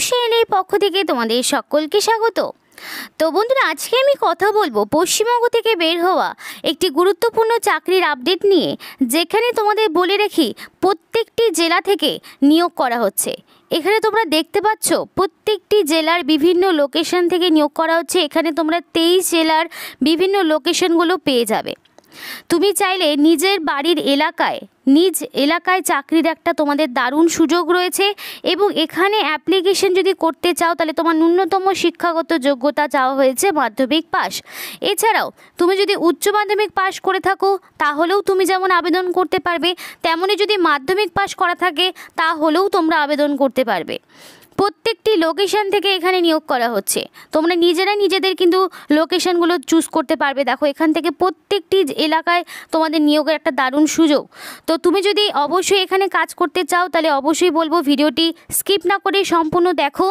চ্যানেলের পক্ষ থেকে তোমাদের সকলকে স্বাগত। তো বন্ধুরা, আজকে আমি কথা বলবো পশ্চিমবঙ্গ থেকে বের হওয়া একটি গুরুত্বপূর্ণ চাকরির আপডেট নিয়ে, যেখানে তোমাদের বলে রাখি প্রত্যেকটি জেলা থেকে নিয়োগ করা হচ্ছে। এখানে তোমরা দেখতে পাচ্ছ প্রত্যেকটি জেলার বিভিন্ন লোকেশন থেকে নিয়োগ করা হচ্ছে। এখানে তোমরা 23 জেলার বিভিন্ন লোকেশনগুলো পেয়ে যাবে। তুমি চাইলে নিজের বাড়ির নিজ এলাকায় চাকরির একটা তোমাদের দারুণ সুযোগ রয়েছে, এবং এখানে অ্যাপ্লিকেশন যদি করতে চাও তাহলে তোমার ন্যূনতম শিক্ষাগত যোগ্যতা চাওয়া হয়েছে মাধ্যমিক পাস। এছাড়াও তুমি যদি উচ্চ মাধ্যমিক পাস করে থাকো তাহলেও তুমি যেমন আবেদন করতে পারবে, তেমনই যদি মাধ্যমিক পাস করা থাকে তাহলেও তোমরা আবেদন করতে পারবে। প্রত্যেকটি লোকেশন থেকে এখানে নিয়োগ করা হচ্ছে। তোমরা নিজেরা নিজেদের কিন্তু লোকেশনগুলো চুজ করতে পারবে। দেখো, এখান থেকে প্রত্যেকটি এলাকায় তোমাদের নিয়োগের একটা দারুণ সুযোগ। তো তুমি যদি অবশ্যই এখানে কাজ করতে চাও তাহলে অবশ্যই বলবো ভিডিওটি স্কিপ না করে সম্পূর্ণ দেখো।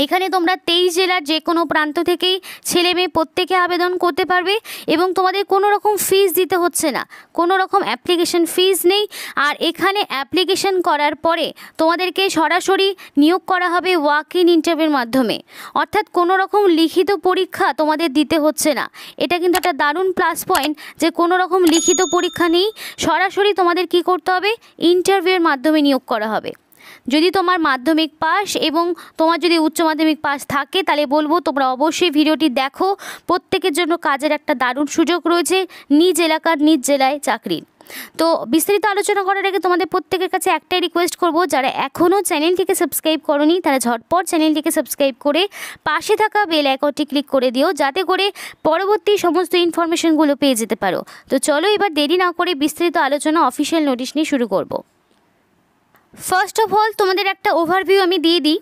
এখানে তোমরা 23 জেলার যে কোনো প্রান্ত থেকেই ছেলে মেয়ে প্রত্যেকে আবেদন করতে পারবে, এবং তোমাদের কোনো রকম ফিস দিতে হচ্ছে না, কোনো রকম অ্যাপ্লিকেশন ফিস নেই। আর এখানে অ্যাপ্লিকেশন করার পরে তোমাদেরকে সরাসরি নিয়োগ করা হবে ওয়াক ইন ইন্টারভিউর মাধ্যমে, অর্থাৎ কোনো রকম লিখিত পরীক্ষা তোমাদের দিতে হচ্ছে না। এটা কিন্তু একটা দারুণ প্লাস পয়েন্ট যে কোনো রকম লিখিত পরীক্ষা নেই, সরাসরি তোমাদের কি করতে হবে, ইন্টারভিউর মাধ্যমে নিয়োগ করা হবে। যদি তোমার মাধ্যমিক পাস এবং তোমার যদি উচ্চ মাধ্যমিক পাস থাকে তাহলে বলবো তোমরা অবশ্যই ভিডিওটি দেখো। প্রত্যেকের জন্য কাজের একটা দারুণ সুযোগ রয়েছে নিজ এলাকার নিজ জেলায় চাকরির। তো বিস্তারিত আলোচনা করার আগে তোমাদের প্রত্যেকের কাছে একটাই রিকোয়েস্ট করব, যারা এখনও চ্যানেলটিকে সাবস্ক্রাইব করোনি তারা ঝটপট চ্যানেলটিকে সাবস্ক্রাইব করে পাশে থাকা বেল আইকনটি ক্লিক করে দিও, যাতে করে পরবর্তী সমস্ত ইনফরমেশনগুলো পেয়ে যেতে পারো। তো চলো এবার দেরি না করে বিস্তারিত আলোচনা অফিসিয়াল নোটিশ নিয়ে শুরু করব। ফার্স্ট অফ অল তোমাদের একটা ওভারভিউ আমি দিয়ে দিই।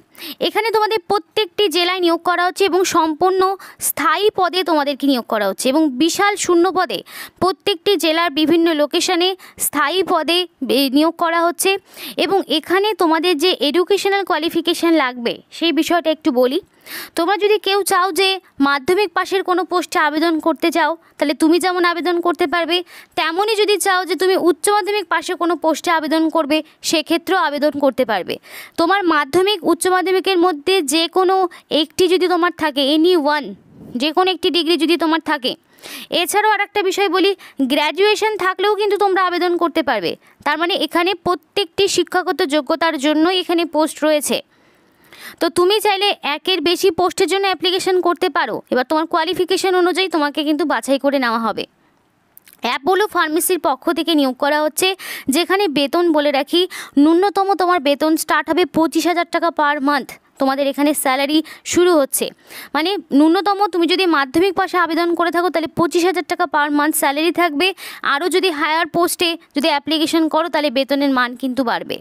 এখানে তোমাদের প্রত্যেকটি জেলায় নিয়োগ করা হচ্ছে এবং সম্পূর্ণ স্থায়ী পদে তোমাদেরকে নিয়োগ করা হচ্ছে, এবং বিশাল শূন্য পদে প্রত্যেকটি জেলার বিভিন্ন লোকেশনে স্থায়ী পদে নিয়োগ করা হচ্ছে। এবং এখানে তোমাদের যে এডুকেশনাল কোয়ালিফিকেশান লাগবে সেই বিষয়টা একটু বলি। তোমরা যদি কেউ চাও যে মাধ্যমিক পাশের কোনো পোস্টে আবেদন করতে চাও তাহলে তুমি যেমন আবেদন করতে পারবে, তেমনই যদি চাও যে তুমি উচ্চ মাধ্যমিক পাশে কোনো পোস্টে আবেদন করবে সেক্ষেত্রেও আবেদন করতে পারবে। তোমার মাধ্যমিক উচ্চ মাধ্যমিকের মধ্যে যে কোনো একটি যদি তোমার থাকে, এনি ওয়ান, যে কোনো একটি ডিগ্রি যদি তোমার থাকে। এছাড়াও আর একটা বিষয় বলি, গ্র্যাজুয়েশন থাকলেও কিন্তু তোমরা আবেদন করতে পারবে। তার মানে এখানে প্রত্যেকটি শিক্ষাগত যোগ্যতার জন্যই এখানে পোস্ট রয়েছে। তো তুমি চাইলে একের বেশি পোস্টের জন্য অ্যাপ্লিকেশন করতে পারো। এবার তোমার কোয়ালিফিকেশন অনুযায়ী তোমাকে কিন্তু বাছাই করে নেওয়া হবে। অ্যাপোলো ফার্মেসির পক্ষ থেকে নিয়োগ করা হচ্ছে, যেখানে বেতন বলে রাখি ন্যূনতম তোমার বেতন স্টার্ট হবে 25,000 টাকা পার মান্থ। তোমাদের এখানে স্যালারি শুরু হচ্ছে, মানে ন্যূনতম তুমি যদি মাধ্যমিক পাশে আবেদন করে থাকো তাহলে 25,000 টাকা পার মান্থ স্যালারি থাকবে। আরও যদি হায়ার পোস্টে যদি অ্যাপ্লিকেশন করো তাহলে বেতনের মান কিন্তু বাড়বে।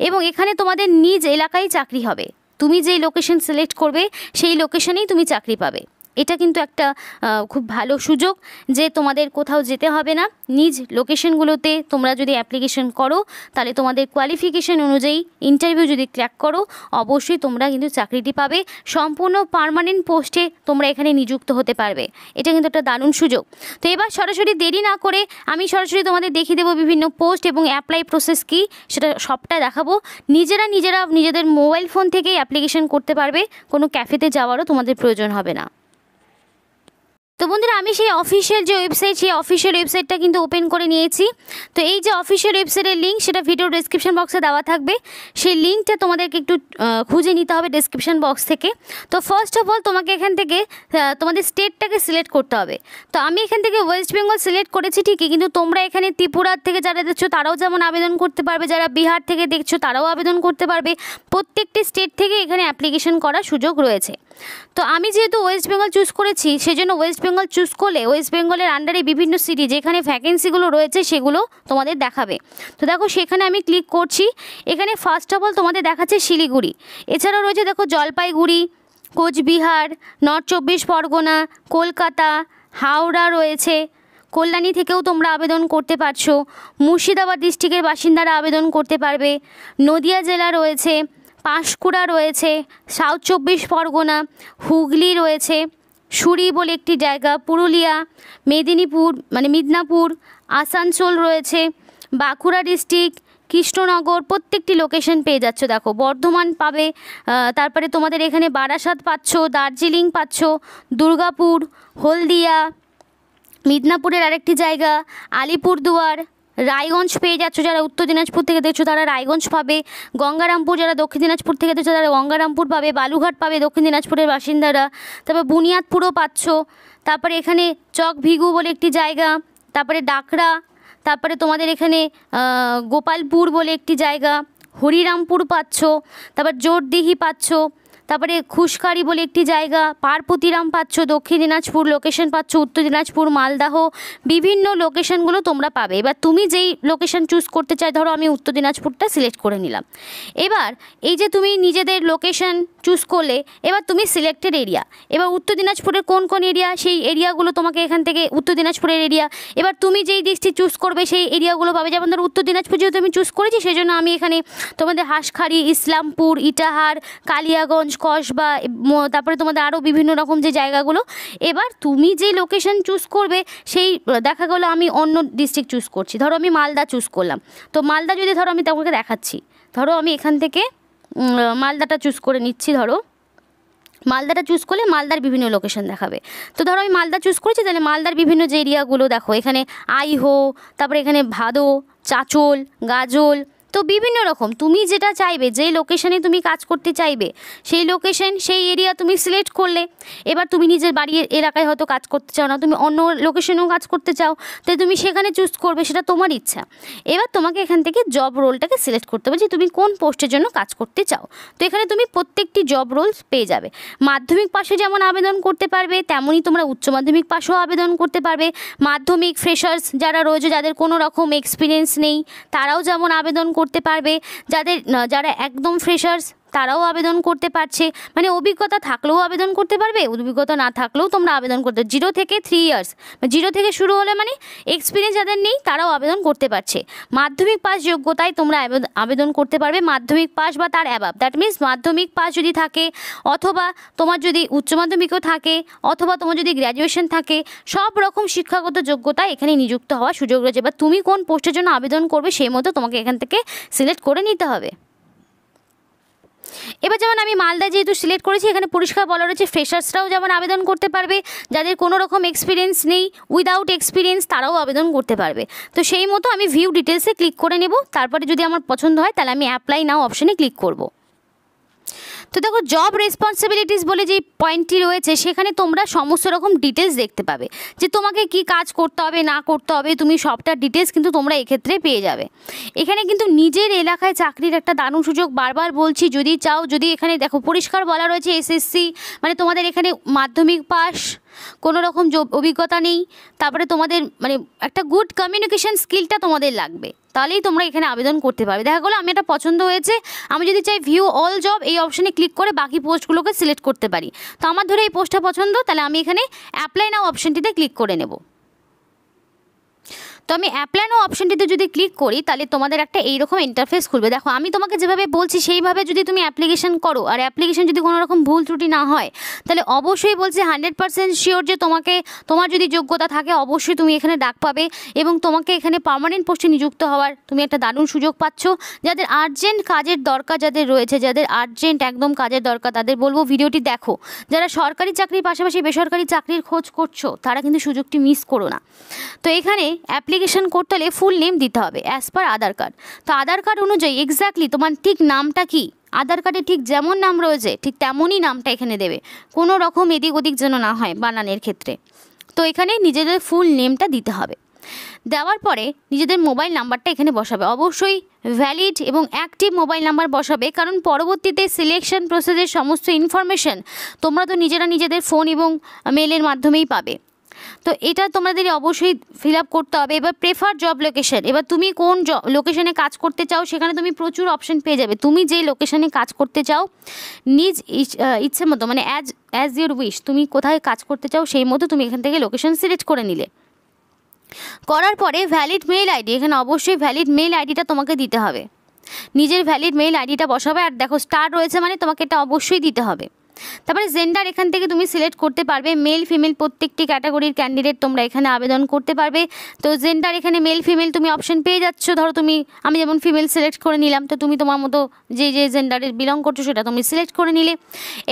এবং এখানে তোমাদের নিজ এলাকায় চাকরি হবে। তুমি যেই লোকেশন সিলেক্ট করবে সেই লোকেশনেই তুমি চাকরি পাবে। এটা কিন্তু একটা খুব ভালো সুযোগ যে তোমাদের কোথাও যেতে হবে না। নিজ লোকেশনগুলোতে তোমরা যদি অ্যাপ্লিকেশন করো তাহলে তোমাদের কোয়ালিফিকেশন অনুযায়ী ইন্টারভিউ যদি ক্র্যাক করো অবশ্যই তোমরা কিন্তু চাকরিটি পাবে। সম্পূর্ণ পার্মানেন্ট পোস্টে তোমরা এখানে নিযুক্ত হতে পারবে। এটা কিন্তু একটা দারুণ সুযোগ। তো এবার সরাসরি দেরি না করে আমি সরাসরি তোমাদের দেখিয়ে দেবো বিভিন্ন পোস্ট এবং অ্যাপ্লাই প্রসেস কী সেটা সবটা দেখাবো। নিজেরা নিজেদের মোবাইল ফোন থেকেই অ্যাপ্লিকেশন করতে পারবে, কোনো ক্যাফেতে যাওয়ারও তোমাদের প্রয়োজন হবে না। তো বন্ধুরা, আমি সেই অফিসিয়াল যে ওয়েবসাইট সেই অফিসিয়াল ওয়েবসাইটটা কিন্তু ওপেন করে নিয়েছি। তো এই যে অফিসিয়াল ওয়েবসাইটের লিঙ্ক সেটা ভিডিওর ডেসক্রিপশন বক্সে দেওয়া থাকবে। সেই লিঙ্কটা তোমাদেরকে একটু খুঁজে নিতে হবে ডেসক্রিপশন বক্স থেকে। তো ফার্স্ট অফ অল তোমাকে এখান থেকে তোমাদের স্টেটটাকে সিলেক্ট করতে হবে। তো আমি এখান থেকে ওয়েস্ট বেঙ্গল সিলেক্ট করেছি ঠিকই, কিন্তু তোমরা এখানে ত্রিপুরার থেকে যারা দেখছো তারাও যেমন আবেদন করতে পারবে, যারা বিহার থেকে দেখছো তারাও আবেদন করতে পারবে। প্রত্যেকটি স্টেট থেকে এখানে অ্যাপ্লিকেশন করার সুযোগ রয়েছে। তো আমি যেহেতু ওয়েস্ট বেঙ্গল চুজ করেছি সেজন্য ওয়েস্ট বেঙ্গল চুজ করলে ওয়েস্ট বেঙ্গলের আন্ডারে বিভিন্ন সিটি যেখানে ভ্যাকেন্সিগুলো রয়েছে সেগুলো তোমাদের দেখাবে। তো দেখো সেখানে আমি ক্লিক করছি। এখানে ফার্স্ট অফ অল তোমাদের দেখাচ্ছে শিলিগুড়ি, এছাড়াও রয়েছে দেখো জলপাইগুড়ি, কোচবিহার, নর্থ 24 পরগনা, কলকাতা, হাওড়া রয়েছে। কল্যাণী থেকেও তোমরা আবেদন করতে পারছো। মুর্শিদাবাদ ডিস্ট্রিক্টের বাসিন্দারা আবেদন করতে পারবে। নদিয়া জেলা রয়েছে, পাঁশকুড়া রয়েছে, সাউথ 24 পরগনা, হুগলি রয়েছে, সুরি বলে একটি জায়গা, পুরুলিয়া, মিদনাপুর, আসানসোল রয়েছে, বাঁকুড়া ডিস্ট্রিক্ট, কৃষ্ণনগর প্রত্যেকটি লোকেশন পেয়ে যাচ্ছ। দেখো বর্ধমান পাবে, তারপরে তোমাদের এখানে বারাসাত পাচ্ছ, দার্জিলিং পাচ্ছ, দুর্গাপুর, হলদিয়া, মিদনাপুরের আরেকটি জায়গা, আলিপুরদুয়ার, রায়গঞ্জ পেয়ে যাচ্ছ। যারা উত্তর দিনাজপুর থেকে দেখছো তারা রায়গঞ্জ পাবে, গঙ্গারামপুর যারা দক্ষিণ দিনাজপুর থেকে দেখছো তারা গঙ্গারামপুর পাবে, বালুঘাট পাবে দক্ষিণ দিনাজপুরের বাসিন্দারা, তারপর বুনিয়াদপুরও পাচ্ছ, তারপরে এখানে চক ভিগু বলে একটি জায়গা, তারপরে ডাকরা, তারপরে তোমাদের এখানে গোপালপুর বলে একটি জায়গা, হরিরামপুর পাচ্ছ, তারপর জোরদিঘি পাচ্ছ, তারপরে খুশকারি বলে একটি জায়গা, পার্বতীরাম পাচ্ছ, দক্ষিণ দিনাজপুর লোকেশন পাচ্ছ, উত্তর দিনাজপুর, মালদাহ, বিভিন্ন লোকেশনগুলো তোমরা পাবে। এবার তুমি যেই লোকেশন চুজ করতে চাই, ধরো আমি উত্তর দিনাজপুরটা সিলেক্ট করে নিলাম। এবার এই যে তুমি নিজেদের লোকেশন চুজ করলে, এবার তুমি সিলেক্টেড এরিয়া, এবার উত্তর দিনাজপুরের কোন কোন এরিয়া সেই এরিয়াগুলো তোমাকে এখান থেকে উত্তর দিনাজপুরের এরিয়া, এবার তুমি যেই ডিস্ট্রিক্ট চুজ করবে সেই এরিয়াগুলো পাবে। যেমন ধরো উত্তর দিনাজপুর যেহেতু আমি চুজ করেছি সেই জন্য আমি এখানে তোমাদের হাঁসখালি, ইসলামপুর, ইটাহার, কালিয়াগঞ্জ, কসবা, তারপরে তোমাদের আরও বিভিন্ন রকম যে জায়গাগুলো। এবার তুমি যে লোকেশন চুজ করবে সেই দেখা গেলো আমি অন্য ডিস্ট্রিক্ট চুজ করছি, ধরো আমি মালদা চুজ করলাম, তো মালদা যদি ধরো আমি তোমাকে দেখাচ্ছি, ধরো আমি এখান থেকে মালদাটা চুজ করে নিচ্ছি। ধরো মালদাটা চুজ করলে মালদার বিভিন্ন লোকেশন দেখাবে। তো ধরো আমি মালদা চুজ করেছি, তাহলে মালদার বিভিন্ন যে এরিয়াগুলো দেখো, এখানে আইহো, তারপরে এখানে ভাদো, চাঁচল, গাজল, তো বিভিন্ন রকম তুমি যেটা চাইবে, যেই লোকেশনে তুমি কাজ করতে চাইবে সেই লোকেশন সেই এরিয়া তুমি সিলেক্ট করলে। এবার তুমি নিজের বাড়ির এলাকায় হয়তো কাজ করতে চাও না, তুমি অন্য লোকেশনেও কাজ করতে চাও, তাই তুমি সেখানে চুজ করবে, সেটা তোমার ইচ্ছা। এবার তোমাকে এখান থেকে জব রোলটাকে সিলেক্ট করতে হবে যে তুমি কোন পোস্টের জন্য কাজ করতে চাও। তো এখানে তুমি প্রত্যেকটি জব রোলস পেয়ে যাবে। মাধ্যমিক পাশে যেমন আবেদন করতে পারবে, তেমনই তোমরা উচ্চ মাধ্যমিক পাশেও আবেদন করতে পারবে। মাধ্যমিক ফ্রেশার্স যারা রয়েছে, যাদের কোনো রকম এক্সপিরিয়েন্স নেই, তারাও যেমন আবেদন করতে পারবে। যারা একদম ফ্রেশার্স তারাও আবেদন করতে পারছে, মানে অভিজ্ঞতা থাকলেও আবেদন করতে পারবে, অভিজ্ঞতা না থাকলেও তোমরা আবেদন করতে, 0 থেকে 3 ইয়ার্স, 0 থেকে শুরু হলে মানে এক্সপিরিয়েন্স যাদের নেই তারাও আবেদন করতে পারছে। মাধ্যমিক পাস যোগ্যতায় তোমরা আবেদন করতে পারবে, মাধ্যমিক পাস বা তার অ্যাবাভ, দ্যাট মিনস মাধ্যমিক পাস যদি থাকে, অথবা তোমার যদি উচ্চ মাধ্যমিকও থাকে, অথবা তোমার যদি গ্র্যাজুয়েশন থাকে, সব রকম শিক্ষাগত যোগ্যতা এখানে নিযুক্ত হওয়ার সুযোগ রয়েছে। বা তুমি কোন পোস্টের জন্য আবেদন করবে সেই মতো তোমাকে এখান থেকে সিলেক্ট করে নিতে হবে। এবার যেমন আমি মালদা যেহেতু সিলেক্ট করেছি, এখানে পরিষ্কার বলা রয়েছে ফ্রেশার্সরাও যেমন আবেদন করতে পারবে, যাদের কোনো রকম এক্সপিরিয়েন্স নেই, উইদাউট এক্সপিরিয়েন্স তারাও আবেদন করতে পারবে। তো সেই মতো আমি ভিউ ডিটেলসে ক্লিক করে নেব, তারপরে যদি আমার পছন্দ হয় তাহলে আমি অ্যাপ্লাই নাও অপশানে ক্লিক করব। তো দেখো জব রেসপন্সিবিলিটিস বলে যে পয়েন্টটি রয়েছে, সেখানে তোমরা সমস্ত রকম ডিটেলস দেখতে পাবে যে তোমাকে কি কাজ করতে হবে না করতে হবে, তুমি সবটা ডিটেলস কিন্তু তোমরা এক্ষেত্রে পেয়ে যাবে। এখানে কিন্তু নিজের এলাকায় চাকরির একটা দারুণ সুযোগ, বারবার বলছি, যদি চাও, যদি এখানে দেখো পরিষ্কার বলা রয়েছে এসএসসি, মানে তোমাদের এখানে মাধ্যমিক পাস, কোনো রকম অভিজ্ঞতা নেই, তারপরে তোমাদের মানে একটা গুড কমিউনিকেশন স্কিলটা তোমাদের লাগবে, তাহলেই তোমরা এখানে আবেদন করতে পারবে। দেখা গেলো আমি এটা পছন্দ হয়েছে, আমি যদি চাই ভিউ অল জব এই অপশানে ক্লিক করে বাকি পোস্টগুলোকে সিলেক্ট করতে পারি। তো আমার ধরে এই পোস্টটা পছন্দ, তাহলে আমি এখানে অ্যাপ্লাই নাও অপশানটিতে ক্লিক করে নেব। তো আমি অ্যাপ্লাই নাও অপশানটিতে যদি ক্লিক করি তাহলে তোমাদের একটা এইরকম ইন্টারফেস খুলবে। দেখো আমি তোমাকে যেভাবে বলছি সেইভাবে যদি তুমি অ্যাপ্লিকেশন করো, আর অ্যাপ্লিকেশন যদি কোনো রকম ভুল ত্রুটি না হয়, তাহলে অবশ্যই বলছি 100% শিওর যে তোমার যদি যোগ্যতা থাকে অবশ্যই তুমি এখানে ডাক পাবে, এবং তোমাকে এখানে পার্মানেন্ট পোস্টে নিযুক্ত হওয়ার তুমি একটা দারুণ সুযোগ পাচ্ছ। যাদের আর্জেন্ট কাজের দরকার, যাদের রয়েছে, যাদের আর্জেন্ট একদম কাজের দরকার, তাদের বলবো ভিডিওটি দেখো। যারা সরকারি চাকরির পাশাপাশি বেসরকারি চাকরির খোঁজ করছো তারা কিন্তু সুযোগটি মিস করো না। তো এখানে অ্যাপ্লিকেশন করতে হলে ফুল নেম দিতে হবে অ্যাজ পার আধার কার্ড। তো আধার কার্ড অনুযায়ী এক্স্যাক্টলি তোমার ঠিক নামটা কি, আধার কার্ডে ঠিক যেমন নাম রয়েছে ঠিক তেমনই নামটা এখানে দেবে, কোনো রকম এদিক ওদিক যেন না হয় বানানের ক্ষেত্রে। তো এখানে নিজেদের ফুল নেমটা দিতে হবে। দেওয়ার পরে নিজেদের মোবাইল নাম্বারটা এখানে বসাবে, অবশ্যই ভ্যালিড এবং অ্যাক্টিভ মোবাইল নাম্বার বসাবে, কারণ পরবর্তীতে সিলেকশন প্রসেসের সমস্ত ইনফরমেশন তোমরা তো নিজেদের ফোন এবং মেলের মাধ্যমেই পাবে। তো এটা তোমাদের অবশ্যই ফিল আপ করতে হবে। এবার প্রেফার জব লোকেশন, এবার তুমি কোন লোকেশনে কাজ করতে চাও সেখানে তুমি প্রচুর অপশন পেয়ে যাবে। তুমি যেই লোকেশনে কাজ করতে চাও নিজ ইচ্ছে মতো, মানে অ্যাজ ইউর উইশ, তুমি কোথায় কাজ করতে চাও সেই মতো তুমি এখান থেকে লোকেশন সিলেক্ট করে নিলে। করার পরে ভ্যালিড মেইল আইডি, এখানে অবশ্যই ভ্যালিড মেইল আইডিটা তোমাকে দিতে হবে, নিজের ভ্যালিড মেইল আইডিটা বসাবে। আর দেখো স্টার রয়েছে মানে তোমাকে এটা অবশ্যই দিতে হবে। তারপরে জেন্ডার এখান থেকে তুমি সিলেক্ট করতে পারবে, মেল ফিমেল প্রত্যেকটি ক্যাটাগরির ক্যান্ডিডেট তোমরা এখানে আবেদন করতে পারবে। তো জেন্ডার এখানে মেল ফিমেল তুমি অপশন পেয়ে যাচ্ছ। ধরো আমি যেমন ফিমেল সিলেক্ট করে নিলাম, তো তুমি তোমার মতো যে জেন্ডারের বিলং করছো সেটা তুমি সিলেক্ট করে নিলে।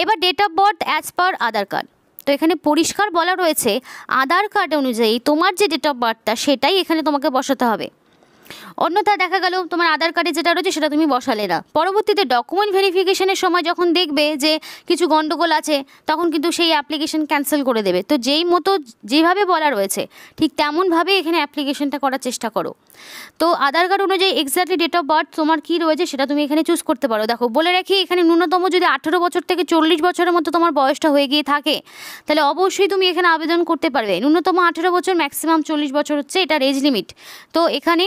এবার date of birth as per Aadhaar card. তো এখানে পরিষ্কার বলা রয়েছে আধার কার্ড অনুযায়ী তোমার যে ডেট অফ বার্থটা সেটাই এখানে তোমাকে বসাতে হবে। অন্যথা দেখা গেল তোমার আধার কার্ডে যেটা রয়েছে সেটা তুমি বসালে না, পরবর্তীতে ডকুমেন্ট ভেরিফিকেশনের সময় যখন দেখবে যে কিছু গন্ডগোল আছে তখন কিন্তু সেই অ্যাপ্লিকেশন ক্যান্সেল করে দেবে। তো যেই মতো যেভাবে বলা রয়েছে ঠিক তেমনভাবে এখানে অ্যাপ্লিকেশনটা করার চেষ্টা করো। তো আধার কার্ড অনুযায়ী এক্স্যাক্টলি ডেট অফ বার্থ তোমার কী রয়েছে সেটা তুমি এখানে চুজ করতে পারো। দেখো বলে রাখি, এখানে ন্যূনতম যদি 18 বছর থেকে 40 বছরের মতো তোমার বয়সটা হয়ে গিয়ে থাকে তাহলে অবশ্যই তুমি এখানে আবেদন করতে পারবে। ন্যূনতম 18 বছর, ম্যাক্সিমাম 40 বছর হচ্ছে এটার এজ লিমিট। তো এখানে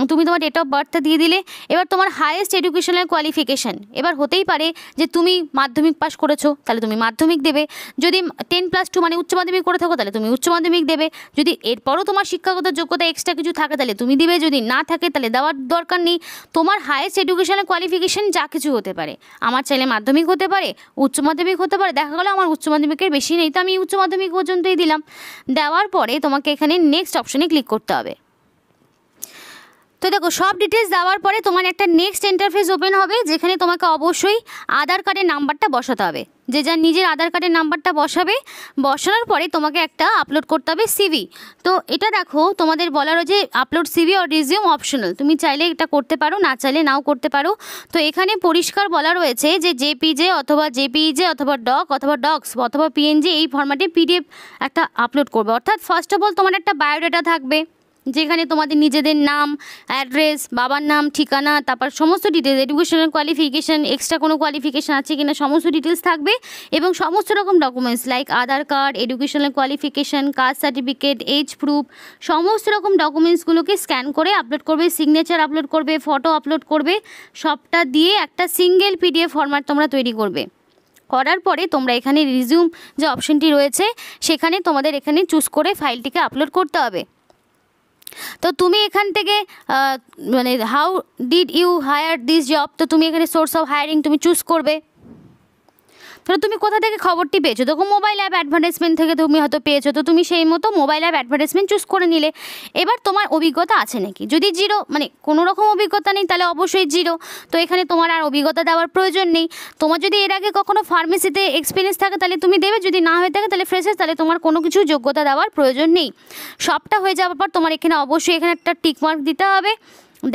তুমি তোমার ডেট অফ বার্থটা দিয়ে দিলে। এবার তোমার হাইয়েস্ট এডুকেশনাল কোয়ালিফিকেশান, এবার হতেই পারে যে তুমি মাধ্যমিক পাস করেছো তাহলে তুমি মাধ্যমিক দেবে, যদি 10+2 মানে উচ্চ মাধ্যমিক করে থাকো তাহলে তুমি উচ্চ মাধ্যমিক দেবে, যদি এরপরও তোমার শিক্ষাগত যোগ্যতা এক্সট্রা কিছু থাকে তাহলে তুমি দিবে, যদি না থাকে তাহলে দেওয়ার দরকার নেই। তোমার হাইয়েস্ট এডুকেশনাল কোয়ালিফিকেশান যা কিছু হতে পারে, আমার চাইলে মাধ্যমিক হতে পারে, উচ্চ মাধ্যমিক হতে পারে, দেখা গেলো আমার উচ্চ মাধ্যমিকের বেশি নেই তো আমি উচ্চ মাধ্যমিক পর্যন্তই দিলাম। দেওয়ার পরে তোমাকে এখানে নেক্সট অপশানে ক্লিক করতে হবে। তো দেখো সব ডিটেলস দেওয়ার পরে তোমার একটা নেক্সট ইন্টারফেস ওপেন হবে যেখানে তোমাকে অবশ্যই আধার কার্ডের নাম্বারটা বসাতে হবে। যে যার নিজের আধার কার্ডের নাম্বারটা বসাবে, বসানোর পরে তোমাকে একটা আপলোড করতে হবে সিভি। তো এটা দেখো তোমাদের বলার যে আপলোড সিভি আর রিজিউম অপশনাল, তুমি চাইলে এটা করতে পারো, না চাইলে নাও করতে পারো। তো এখানে পরিষ্কার বলা রয়েছে যে জেপিজে অথবা জেপিইজে অথবা ডক অথবা ডক্স অথবা পিএনজি এই ফরম্যাটে পিডিএফ একটা আপলোড করবে। অর্থাৎ ফার্স্ট অফ অল তোমার একটা বায়োডাটা থাকবে যেখানে তোমাদের নিজেদের নাম, অ্যাড্রেস, বাবার নাম, ঠিকানা, তারপর সমস্ত ডিটেলস, এডুকেশনাল কোয়ালিফিকেশান, এক্সট্রা কোনো কোয়ালিফিকেশান আছে কিনা সমস্ত ডিটেলস থাকবে এবং সমস্ত রকম documents like Aadhaar card, educational qualification, caste certificate, age proof, সমস্ত রকম ডকুমেন্টসগুলোকে স্ক্যান করে আপলোড করবে, সিগনেচার আপলোড করবে, ফটো আপলোড করবে, সবটা দিয়ে একটা সিঙ্গেল পিডিএফ ফরম্যাট তোমরা তৈরি করবে। করার পরে তোমরা এখানে রিজিউম যে অপশনটি রয়েছে সেখানে তোমাদের এখানে চুজ করে ফাইলটিকে আপলোড করতে হবে। তো তুমি এখান থেকে মানে how did you hire this job, তো তুমি এখানে সোর্স অফ হায়ারিং তুমি চুজ করবে। তো তুমি কোথা থেকে খবরটি পেয়েছো, দেখো মোবাইল অ্যাপ অ্যাডভার্টাইজমেন্ট থেকে তুমি হয়তো পেয়েছো, তো তুমি সেই মতো মোবাইল অ্যাপ অ্যাডভার্টাইজমেন্ট চুজ করে নিলে। এবার তোমার অভিজ্ঞতা আছে নাকি, যদি জিরো মানে কোনো রকম অভিজ্ঞতা নেই তাহলে অবশ্যই জিরো, তো এখানে তোমার আর অভিজ্ঞতা দেওয়ার প্রয়োজন নেই। তোমার যদি এর আগে কখনো ফার্মেসিতে এক্সপিরিয়েন্স থাকে তাহলে তুমি দেবে, যদি না হয়ে থাকে তাহলে ফ্রেশার, তাহলে তোমার কোনো কিছু যোগ্যতা দেওয়ার প্রয়োজন নেই। সবটা হয়ে যাওয়ার পর তোমার এখানে অবশ্যই এখানে একটা টিকমার্ক দিতে হবে।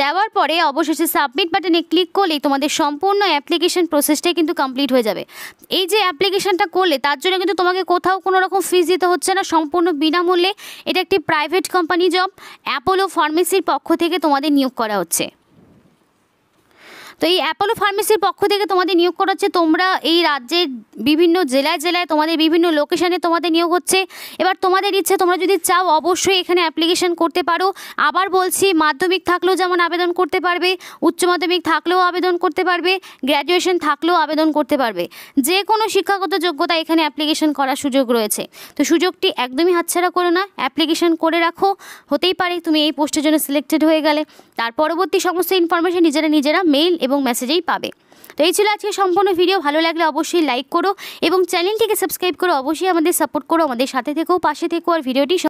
দেওয়ার পরে অবশেষে সাবমিট বাটনে ক্লিক করলেই তোমাদের সম্পূর্ণ অ্যাপ্লিকেশন প্রসেসটাই কিন্তু কমপ্লিট হয়ে যাবে। এই যে অ্যাপ্লিকেশনটা করলে তার জন্য কিন্তু তোমাকে কোথাও কোনো রকম ফিস দিতে হচ্ছে না, সম্পূর্ণ বিনামূল্যে। এটা একটি প্রাইভেট কোম্পানি জব, অ্যাপোলো ফার্মেসির পক্ষ থেকে তোমাদের নিয়োগ করা হচ্ছে। তো এই অ্যাপোলো ফার্মেসির পক্ষ থেকে তোমাদের নিয়োগ করা হচ্ছে। তোমরা এই রাজ্যের বিভিন্ন জেলায় জেলায় তোমাদের বিভিন্ন লোকেশানে তোমাদের নিয়োগ হচ্ছে। এবার তোমাদের ইচ্ছে, তোমরা যদি চাও অবশ্যই এখানে অ্যাপ্লিকেশন করতে পারো। আবার বলছি, মাধ্যমিক থাকলেও যেমন আবেদন করতে পারবে, উচ্চ মাধ্যমিক থাকলেও আবেদন করতে পারবে, গ্র্যাজুয়েশন থাকলেও আবেদন করতে পারবে, যে কোনো শিক্ষাগত যোগ্যতা এখানে অ্যাপ্লিকেশন করার সুযোগ রয়েছে। তো সুযোগটি একদমই হাতছাড়া করো না, অ্যাপ্লিকেশন করে রাখো। হতেই পারে তুমি এই পোস্টের জন্য সিলেক্টেড হয়ে গেলে, তার পরবর্তী সমস্ত ইনফরমেশন নিজেরা মেইল এবং মেসেজেই পাবে। তো এই ছিল আজকে সম্পূর্ণ ভিডিও। ভালো লাগলে অবশ্যই লাইক করো এবং চ্যানেলটিকে সাবস্ক্রাইব করো, অবশ্যই আমাদের সাপোর্ট করো, আমাদের সাথে থেকো, পাশে থেকো আর ভিডিওটি